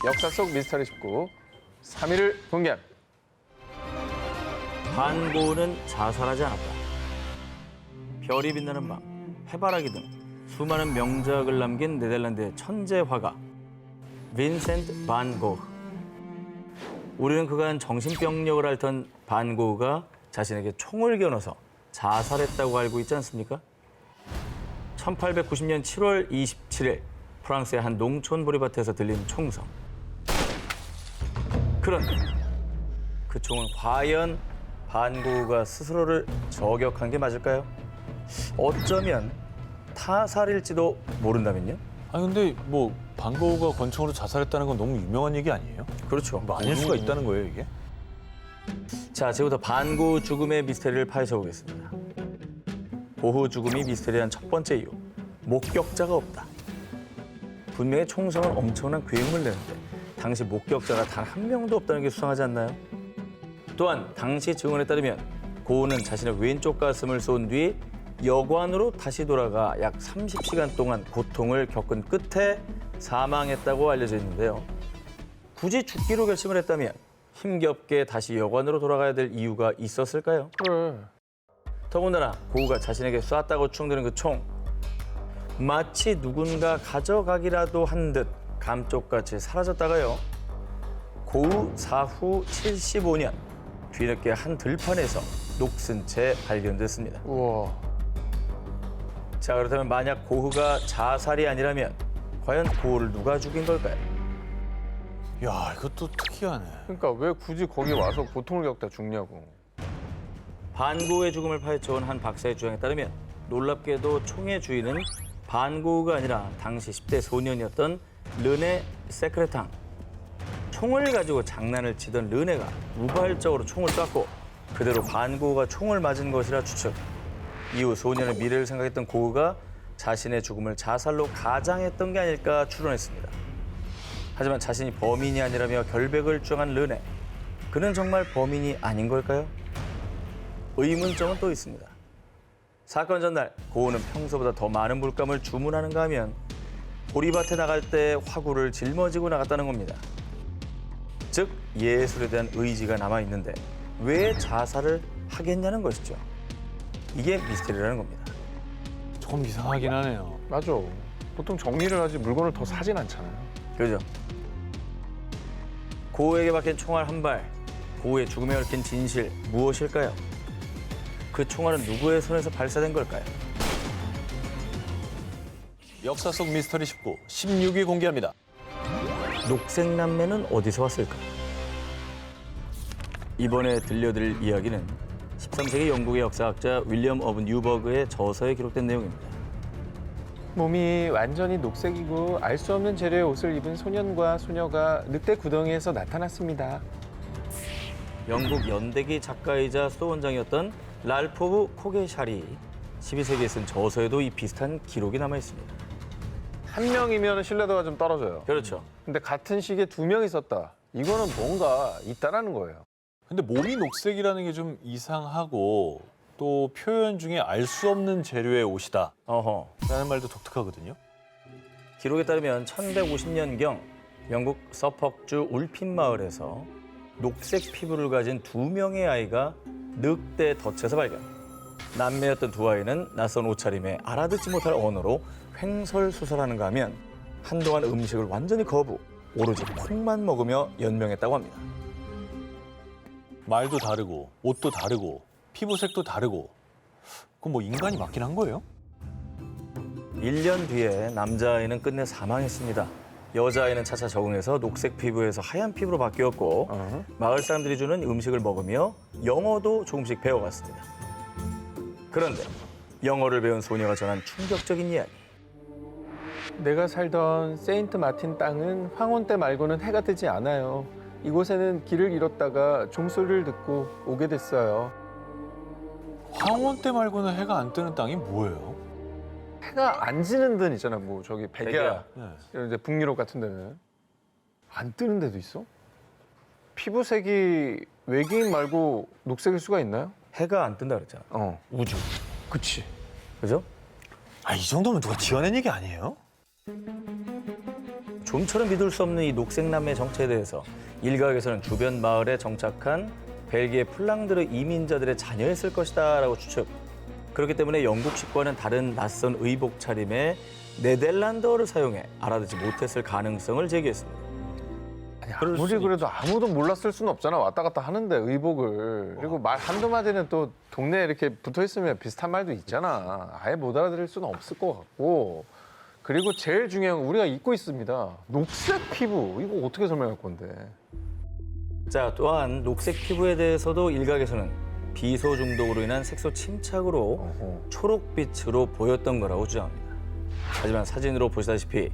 역사 속 미스터리 19 3위를 공개합니다. 반고는 자살하지 않았다. 별이 빛나는 밤, 해바라기 등 수많은 명작을 남긴 네덜란드의 천재 화가 빈센트 반 고흐. 우리는 그간 정신병력을 앓던 반 고흐가 자신에게 총을 겨눠서 자살했다고 알고 있지 않습니까? 1890년 7월 27일 프랑스의 한 농촌 보리밭에서 들린 총성. 그런데 그 총은 과연 반 고흐가 스스로를 저격한 게 맞을까요? 어쩌면 타살일지도 모른다면요? 아니 근데 뭐 반고흐가 권총으로 자살했다는 건 너무 유명한 얘기 아니에요? 그렇죠. 뭐 아닐 수가 있다는 거예요 이게? 자, 지금부터 반고흐 죽음의 미스터리를 파헤쳐 보겠습니다. 고흐 죽음이 미스터리한 첫 번째 이유, 목격자가 없다. 분명히 총성은 엄청난 괴음을 내는데 당시 목격자가 단 한 명도 없다는 게 수상하지 않나요? 또한 당시 증언에 따르면 고흐는 자신의 왼쪽 가슴을 쏜 뒤 여관으로 다시 돌아가 약 30시간 동안 고통을 겪은 끝에 사망했다고 알려져 있는데요. 굳이 죽기로 결심을 했다면 힘겹게 다시 여관으로 돌아가야 될 이유가 있었을까요? 그래. 더군다나 고흐가 자신에게 쐈다고 추정되는 그 총, 마치 누군가 가져가기라도 한 듯 감쪽같이 사라졌다가요. 고흐 사후 75년 뒤늦게 한 들판에서 녹슨 채 발견됐습니다. 우와. 자, 그렇다면 만약 고흐가 자살이 아니라면 과연 고흐를 누가 죽인 걸까요? 야 이것도 특이하네. 그러니까 왜 굳이 거기 와서 고통을 겪다 죽냐고. 반고흐의 죽음을 파헤쳐온 한 박사의 주장에 따르면 놀랍게도 총의 주인은 반고흐가 아니라 당시 10대 소년이었던 르네 세크레탕. 총을 가지고 장난을 치던 르네가 우발적으로 총을 쐈고 그대로 반고흐가 총을 맞은 것이라 추측. 이후 소년의 미래를 생각했던 고흐가 자신의 죽음을 자살로 가장했던 게 아닐까 추론했습니다. 하지만 자신이 범인이 아니라며 결백을 주장한 르네. 그는 정말 범인이 아닌 걸까요? 의문점은 또 있습니다. 사건 전날 고흐는 평소보다 더 많은 물감을 주문하는가 하면 보리밭에 나갈 때 화구를 짊어지고 나갔다는 겁니다. 즉 예술에 대한 의지가 남아있는데 왜 자살을 하겠냐는 것이죠. 이게 미스터리라는 겁니다. 조금 이상하긴 하네요. 맞아. 보통 정리를 하지 물건을 더 사진 않잖아요. 그죠? 고흐에게 박힌 총알 한 발, 고흐의 죽음에 얽힌 진실 무엇일까요? 그 총알은 누구의 손에서 발사된 걸까요? 역사 속 미스터리 19, 16위 공개합니다. 녹색남매는 어디서 왔을까? 이번에 들려드릴 이야기는 13세기 영국의 역사학자 윌리엄 어브 뉴버그의 저서에 기록된 내용입니다. 몸이 완전히 녹색이고 알 수 없는 재료의 옷을 입은 소년과 소녀가 늑대 구덩이에서 나타났습니다. 영국 연대기 작가이자 수도원장이었던 랄프 오브 코게샬이 12세기에 쓴 저서에도 이 비슷한 기록이 남아 있습니다. 한 명이면 신뢰도가 좀 떨어져요. 그렇죠. 근데 같은 시기에 두 명이 썼다. 이거는 뭔가 있다라는 거예요. 근데 몸이 녹색이라는 게 좀 이상하고 또 표현 중에 알 수 없는 재료의 옷이다 어허. 라는 말도 독특하거든요. 기록에 따르면 1150년경 영국 서퍽주 울핀 마을에서 녹색 피부를 가진 두 명의 아이가 늑대 덫에서 발견. 남매였던 두 아이는 낯선 옷차림에 알아듣지 못할 언어로 횡설수설하는가 하면 한동안 음식을 완전히 거부, 오로지 콩만 먹으며 연명했다고 합니다. 말도 다르고 옷도 다르고 피부색도 다르고 그럼 뭐 인간이 맞긴 한 거예요? 1년 뒤에 남자아이는 끝내 사망했습니다. 여자아이는 차차 적응해서 녹색 피부에서 하얀 피부로 바뀌었고 마을 사람들이 주는 음식을 먹으며 영어도 조금씩 배워갔습니다. 그런데 영어를 배운 소녀가 전한 충격적인 이야기. 내가 살던 세인트 마틴 땅은 황혼 때 말고는 해가 뜨지 않아요. 이곳에는 길을 잃었다가 종소리를 듣고 오게 됐어요. 황혼 때 말고는 해가 안 뜨는 땅이 뭐예요? 해가 안 지는 데는 있잖아. 뭐 저기 백야 네. 이런 데 북유럽 같은 데는 안 뜨는 데도 있어? 피부색이 외계인 말고 녹색일 수가 있나요? 해가 안 뜬다 그랬잖아. 우주. 그치. 그죠? 아, 이 정도면 누가 지어낸 얘기 아니에요? 좀처럼 믿을 수 없는 이 녹색남매 정체에 대해서 일각에서는 주변 마을에 정착한 벨기에 플랑드르 이민자들의 자녀였을 것이다라고 추측. 그렇기 때문에 영국식과는 다른 낯선 의복 차림에 네덜란드어를 사용해 알아듣지 못했을 가능성을 제기했습니다. 아니, 그럴 아무리 수는 그래도 아무도 몰랐을 수는 없잖아. 왔다 갔다 하는데 의복을. 그리고 말 한두 마디는 또 동네에 이렇게 붙어 있으면 비슷한 말도 있잖아. 아예 못 알아들을 수는 없을 것 같고. 그리고 제일 중요한 건 우리가 잊고 있습니다. 녹색 피부. 이거 어떻게 설명할 건데. 자, 또한 녹색 피부에 대해서도 일각에서는 비소 중독으로 인한 색소 침착으로 어허. 초록빛으로 보였던 거라고 주장합니다. 하지만 사진으로 보시다시피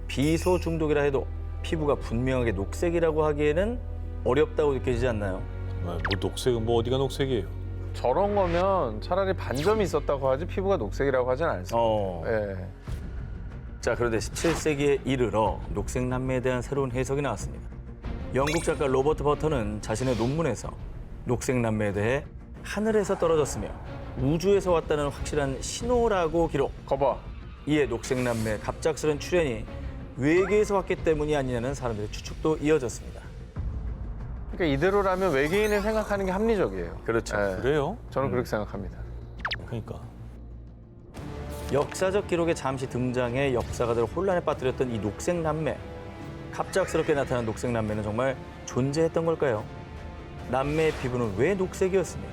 비소 중독이라 해도 피부가 분명하게 녹색이라고 하기에는 어렵다고 느껴지지 않나요? 뭐 녹색은 뭐 어디가 녹색이에요? 저런 거면 차라리 반점이 있었다고 하지 피부가 녹색이라고 하진 않습니다. 예. 자, 그런데 17세기에 이르러 녹색 남매에 대한 새로운 해석이 나왔습니다. 영국 작가 로버트 버터는 자신의 논문에서 녹색 남매에 대해 하늘에서 떨어졌으며 우주에서 왔다는 확실한 신호라고 기록. 거봐. 이에 녹색 남매의 갑작스런 출현이 외계에서 왔기 때문이 아니냐는 사람들의 추측도 이어졌습니다. 그러니까 이대로라면 외계인을 생각하는 게 합리적이에요. 그렇죠. 예. 그래요? 저는 그렇게 생각합니다. 그러니까. 역사적 기록에 잠시 등장해 역사가들을 혼란에 빠뜨렸던 이 녹색 남매. 갑작스럽게 나타난 녹색 남매는 정말 존재했던 걸까요? 남매의 피부는 왜 녹색이었으며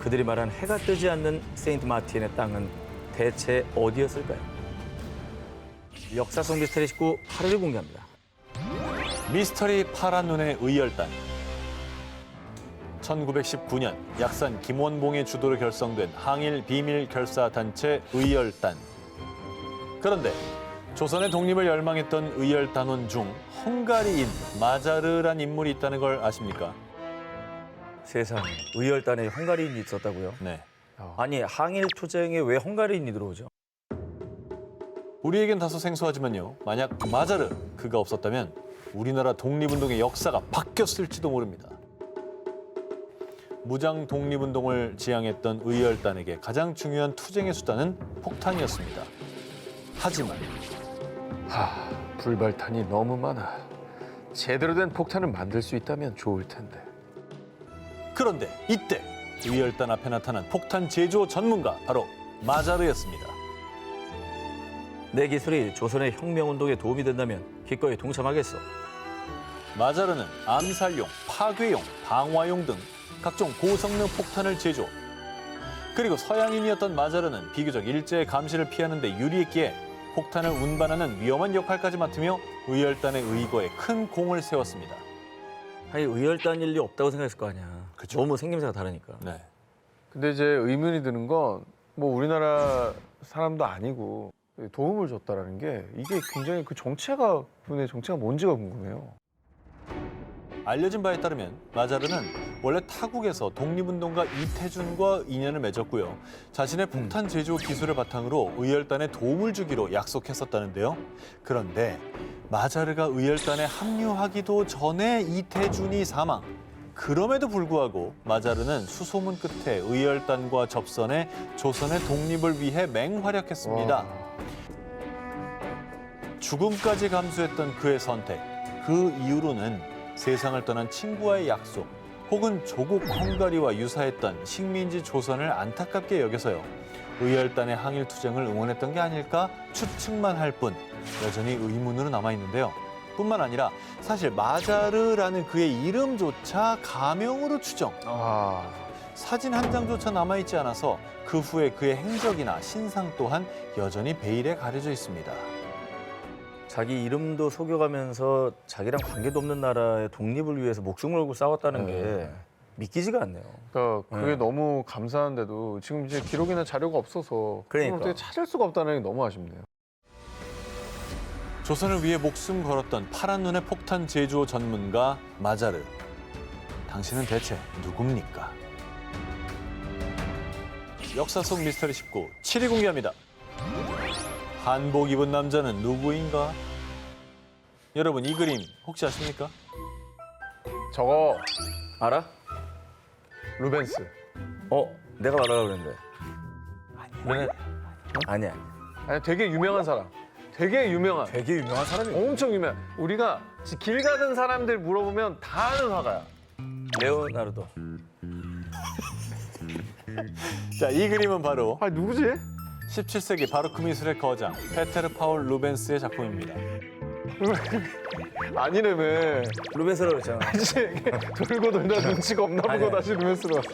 그들이 말한 해가 뜨지 않는 세인트 마틴의 땅은 대체 어디였을까요? 역사 속 미스터리 19 8회를 공개합니다. 미스터리 파란 눈의 의열단. 1919년 약산 김원봉의 주도로 결성된 항일 비밀 결사 단체 의열단. 그런데 조선의 독립을 열망했던 의열단원 중 헝가리인 마자르란 인물이 있다는 걸 아십니까? 세상에 의열단에 헝가리인이 있었다고요? 네. 아니 항일 투쟁에 왜 헝가리인이 들어오죠? 우리에겐 다소 생소하지만요. 만약 마자르 그가 없었다면 우리나라 독립운동의 역사가 바뀌었을지도 모릅니다. 무장 독립운동을 지향했던 의열단에게 가장 중요한 투쟁의 수단은 폭탄이었습니다. 하지만 불발탄이 너무 많아. 제대로 된 폭탄을 만들 수 있다면 좋을 텐데. 그런데 이때 의열단 앞에 나타난 폭탄 제조 전문가 바로 마자르였습니다. 내 기술이 조선의 혁명운동에 도움이 된다면 기꺼이 동참하겠어. 마자르는 암살용, 파괴용, 방화용 등 각종 고성능 폭탄을 제조. 그리고 서양인이었던 마자르는 비교적 일제의 감시를 피하는 데 유리했기에 폭탄을 운반하는 위험한 역할까지 맡으며 의열단의 의거에 큰 공을 세웠습니다. 아니 의열단 일이 없다고 생각했을 거 아니야. 그쵸. 너무 생김새가 다르니까. 네. 근데 이제 의문이 드는 건 뭐 우리나라 사람도 아니고 도움을 줬다라는 게 이게 굉장히 그 정체가 그분의 정체가 뭔지가 궁금해요. 알려진 바에 따르면 마자르는 원래 타국에서 독립운동가 이태준과 인연을 맺었고요. 자신의 폭탄 제조 기술을 바탕으로 의열단에 도움을 주기로 약속했었다는데요. 그런데 마자르가 의열단에 합류하기도 전에 이태준이 사망. 그럼에도 불구하고 마자르는 수소문 끝에 의열단과 접선해 조선의 독립을 위해 맹활약했습니다. 와. 죽음까지 감수했던 그의 선택. 그 이후로는 세상을 떠난 친구와의 약속 혹은 조국 헝가리와 유사했던 식민지 조선을 안타깝게 여겨서요. 의열단의 항일 투쟁을 응원했던 게 아닐까 추측만 할 뿐 여전히 의문으로 남아있는데요. 뿐만 아니라 사실 마자르라는 그의 이름조차 가명으로 추정. 사진 한 장조차 남아있지 않아서 그 후에 그의 행적이나 신상 또한 여전히 베일에 가려져 있습니다. 자기 이름도 속여가면서 자기랑 관계도 없는 나라의 독립을 위해서 목숨을 걸고 싸웠다는 게 믿기지가 않네요. 그러니까 그게 네. 너무 감사한데도 지금 이제 기록이나 자료가 없어서 그러니까. 그걸 어떻게 찾을 수가 없다는 게 너무 아쉽네요. 조선을 위해 목숨 걸었던 파란 눈의 폭탄 제조 전문가 마자르. 당신은 대체 누굽니까? 역사 속 미스터리 19, 7위 공개합니다. 한복 입은 남자는 누구인가? 여러분 이 그림 혹시 아십니까? 저거 알아? 루벤스. 내가 말하려고 그랬는데. 아니야. 아니 되게 유명한 사람. 되게 유명한. 되게 유명한 사람이에요. 엄청 유명. 우리가 길 가는 사람들 물어보면 다 아는 화가야. 레오나르도. 자, 이 그림은 바로 아 누구지? 17세기 바로크 미술의 거장 페테르 파울 루벤스의 작품입니다. 아니래매. 루벤스라고 그랬잖아. 돌고 돌다 눈치가 없나 보고 아니야. 다시 루벤스로 왔어.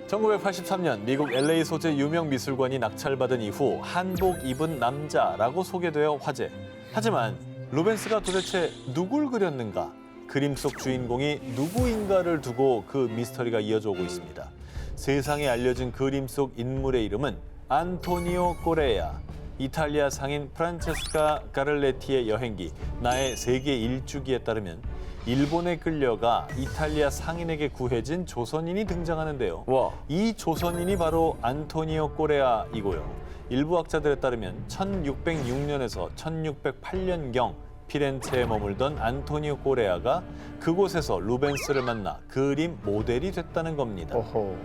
1983년 미국 LA 소재 유명 미술관이 낙찰받은 이후 한복 입은 남자라고 소개되어 화제. 하지만 루벤스가 도대체 누굴 그렸는가? 그림 속 주인공이 누구인가를 두고 그 미스터리가 이어져 오고 있습니다. 세상에 알려진 그림 속 인물의 이름은 안토니오 꼬레아. 이탈리아 상인 프란체스카 가를레티의 여행기 나의 세계 일주기에 따르면 일본에 끌려가 이탈리아 상인에게 구해진 조선인이 등장하는데요. 와. 이 조선인이 바로 안토니오 꼬레아이고요. 일부 학자들에 따르면 1606년에서 1608년경 피렌체에 머물던 안토니오 꼬레아가 그곳에서 루벤스를 만나 그림 모델이 됐다는 겁니다. 어허.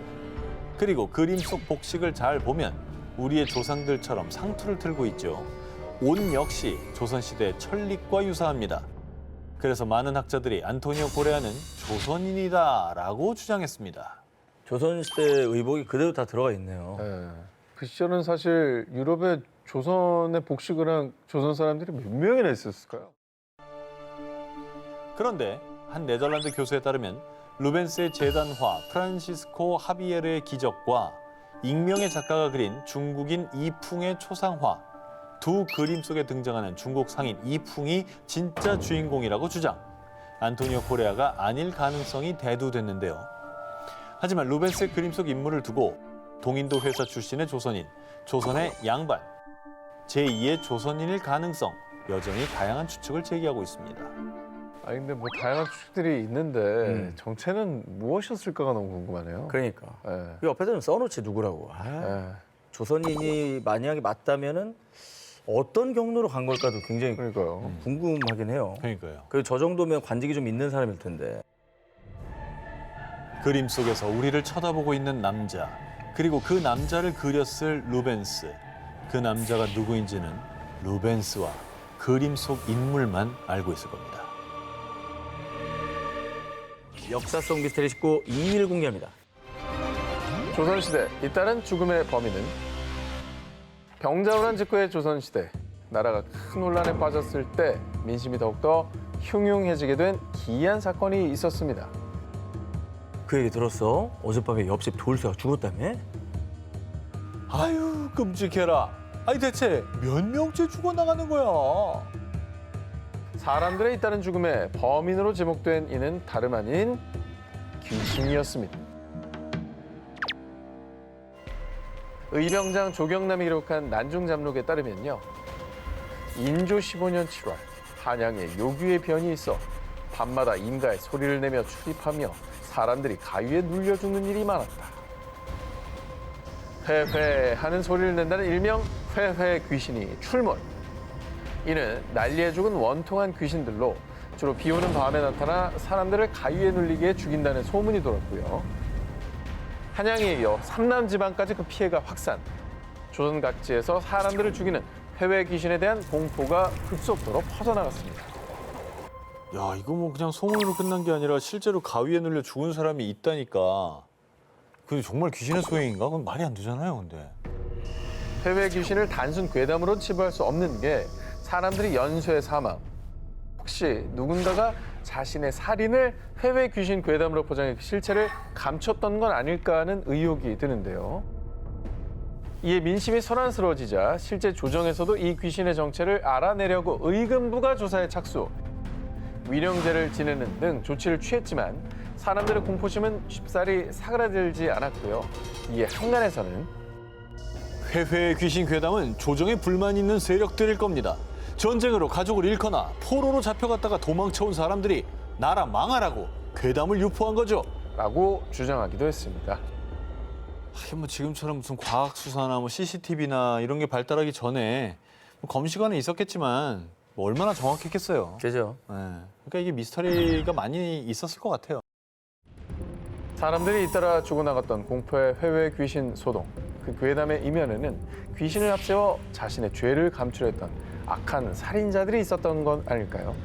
그리고 그림 속 복식을 잘 보면 우리의 조상들처럼 상투를 틀고 있죠. 옷 역시 조선시대의 철립과 유사합니다. 그래서 많은 학자들이 안토니오 꼬레아는 조선인이다라고 주장했습니다. 조선시대 의복이 그대로 다 들어가 있네요. 예. 그 시절은 사실 유럽에 조선의 복식을 한 조선 사람들이 몇 명이나 있었을까요? 그런데 한 네덜란드 교수에 따르면 루벤스의 재단화 프란시스코 하비에르의 기적과 익명의 작가가 그린 중국인 이풍의 초상화 두 그림 속에 등장하는 중국 상인 이풍이 진짜 주인공이라고 주장. 안토니오 꼬레아가 아닐 가능성이 대두됐는데요. 하지만 루벤스의 그림 속 인물을 두고 동인도 회사 출신의 조선인, 조선의 양반, 제2의 조선인일 가능성 여전히 다양한 추측을 제기하고 있습니다. 아니 근데 뭐 다양한 추측들이 있는데 정체는 무엇이었을까가 너무 궁금하네요. 그러니까. 예. 그 옆에다 좀 써놓지 누구라고. 아, 예. 조선인이 만약에 맞다면은 어떤 경로로 간 걸까도 굉장히 그러니까요. 궁금하긴 해요. 그러니까요. 그리고 저 정도면 관직이 좀 있는 사람일 텐데. 그림 속에서 우리를 쳐다보고 있는 남자, 그리고 그 남자를 그렸을 루벤스. 그 남자가 누구인지는 루벤스와 그림 속 인물만 알고 있을 겁니다. 역사성 미스터리 19 2일 공개합니다. 조선시대 잇따른 죽음의 범인은 병자호란 직후의 조선시대 나라가 큰 혼란에 빠졌을 때 민심이 더욱더 흉흉해지게 된 기이한 사건이 있었습니다. 그 얘기 들었어? 어젯밤에 옆집 돌쇠가 죽었다며? 아유, 끔찍해라. 아니 대체 몇 명째 죽어나가는 거야? 사람들의 잇따른 죽음의 범인으로 지목된 이는 다름 아닌 귀신이었습니다. 의병장 조경남이 기록한 난중잠록에 따르면요. 인조 15년 7월 한양에 요귀의 변이 있어 밤마다 인가에 소리를 내며 출입하며 사람들이 가위에 눌려 죽는 일이 많았다. 회회 하는 소리를 낸다는 일명 회회 귀신이 출몰. 이는 난리에 죽은 원통한 귀신들로 주로 비 오는 밤에 나타나 사람들을 가위에 눌리게 죽인다는 소문이 돌았고요. 한양에 이어 삼남 지방까지 그 피해가 확산. 조선 각지에서 사람들을 죽이는 회외 귀신에 대한 공포가 급속도로 퍼져나갔습니다. 야, 이거 뭐 그냥 소문으로 끝난 게 아니라 실제로 가위에 눌려 죽은 사람이 있다니까. 근데 정말 귀신의 소행인가? 그건 말이 안 되잖아요, 근데. 회외 귀신을 단순 괴담으로 치부할 수 없는 게 사람들이 연쇄 사망. 혹시 누군가가 자신의 살인을 회외 귀신 괴담으로 포장해 실체를 감췄던 건 아닐까 하는 의혹이 드는데요. 이에 민심이 소란스러워지자 실제 조정에서도 이 귀신의 정체를 알아내려고 의금부가 조사에 착수, 위령제를 지내는 등 조치를 취했지만 사람들의 공포심은 쉽사리 사그라들지 않았고요. 이에 한간에서는 회회의 귀신 괴담은 조정에 불만 있는 세력들일 겁니다. 전쟁으로 가족을 잃거나 포로로 잡혀갔다가 도망쳐온 사람들이 나라 망하라고 괴담을 유포한 거죠. 라고 주장하기도 했습니다. 하긴 뭐 지금처럼 무슨 과학 수사나 뭐 CCTV나 이런 게 발달하기 전에 뭐 검시관은 있었겠지만 뭐 얼마나 정확했겠어요. 그죠? 네. 그러니까 이게 미스터리가 많이 있었을 것 같아요. 사람들이 잇따라 죽어나갔던 공포의 회외 귀신 소동. 그 괴담의 이면에는 귀신을 앞세워 자신의 죄를 감추려했던 악한 살인자들이 있었던 건 아닐까요?